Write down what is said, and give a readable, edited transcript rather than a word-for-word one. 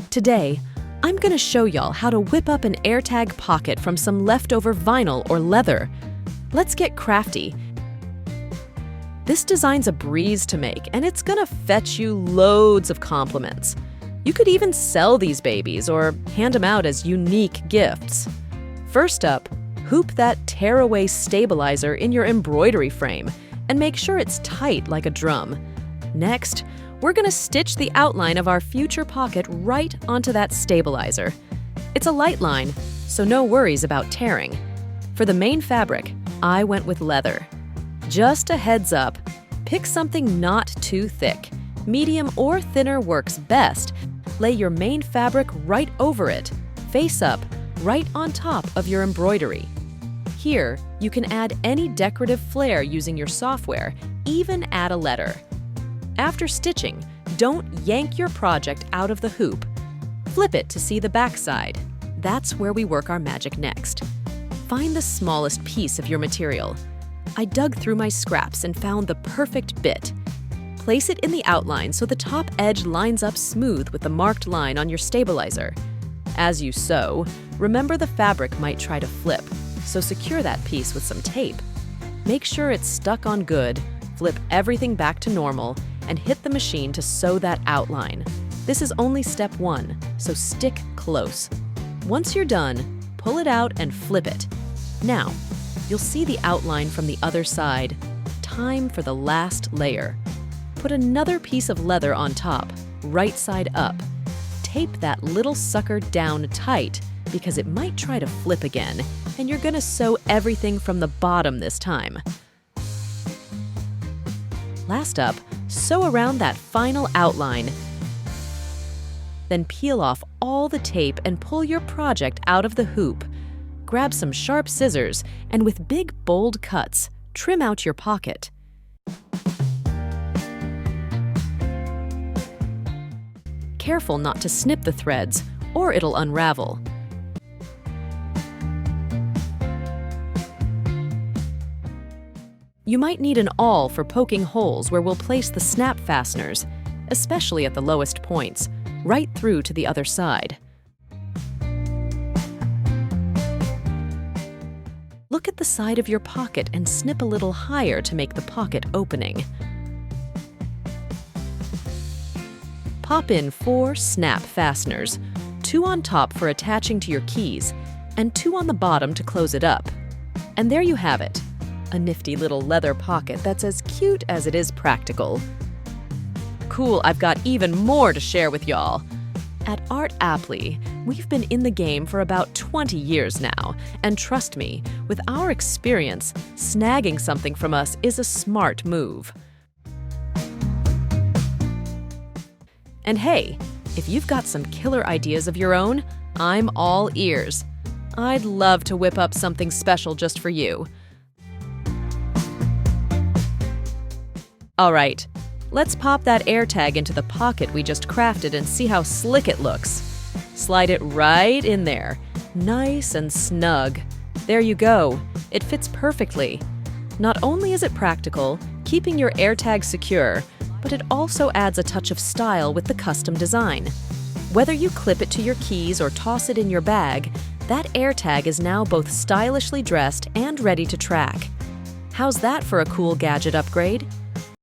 Today, I'm gonna show y'all how to whip up an AirTag pocket from some leftover vinyl or leather. Let's get crafty. This design's a breeze to make, and it's gonna fetch you loads of compliments. You could even sell these babies or hand them out as unique gifts. First up, hoop that tearaway stabilizer in your embroidery frame and make sure it's tight like a drum. Next, we're gonna stitch the outline of our future pocket right onto that stabilizer. It's a light line, so no worries about tearing. For the main fabric, I went with leather. Just a heads up, pick something not too thick. Medium or thinner works best. Lay your main fabric right over it, face up, right on top of your embroidery. Here, you can add any decorative flair using your software, even add a letter. After stitching, don't yank your project out of the hoop. Flip it to see the backside. That's where we work our magic next. Find the smallest piece of your material. I dug through my scraps and found the perfect bit. Place it in the outline so the top edge lines up smooth with the marked line on your stabilizer. As you sew, remember the fabric might try to flip, so secure that piece with some tape. Make sure it's stuck on good, flip everything back to normal, and hit the machine to sew that outline. This is only step one, so stick close. Once you're done, pull it out and flip it. Now, you'll see the outline from the other side. Time for the last layer. Put another piece of leather on top, right side up. Tape that little sucker down tight because it might try to flip again, and you're gonna sew everything from the bottom this time. Last up, sew around that final outline. Then peel off all the tape and pull your project out of the hoop. Grab some sharp scissors and with big, bold cuts, trim out your pocket. Careful not to snip the threads, or it'll unravel. You might need an awl for poking holes where we'll place the snap fasteners, especially at the lowest points, right through to the other side. Look at the side of your pocket and snip a little higher to make the pocket opening. Pop in 4 snap fasteners, 2 on top for attaching to your keys, and 2 on the bottom to close it up. And there you have it, a nifty little leather pocket that's as cute as it is practical. Cool, I've got even more to share with y'all. At Artapli, we've been in the game for about 20 years now, and trust me, with our experience, snagging something from us is a smart move. And hey, if you've got some killer ideas of your own, I'm all ears. I'd love to whip up something special just for you. All right, let's pop that AirTag into the pocket we just crafted and see how slick it looks. Slide it right in there, nice and snug. There you go, it fits perfectly. Not only is it practical, keeping your AirTag secure, but it also adds a touch of style with the custom design. Whether you clip it to your keys or toss it in your bag, that AirTag is now both stylishly dressed and ready to track. How's that for a cool gadget upgrade?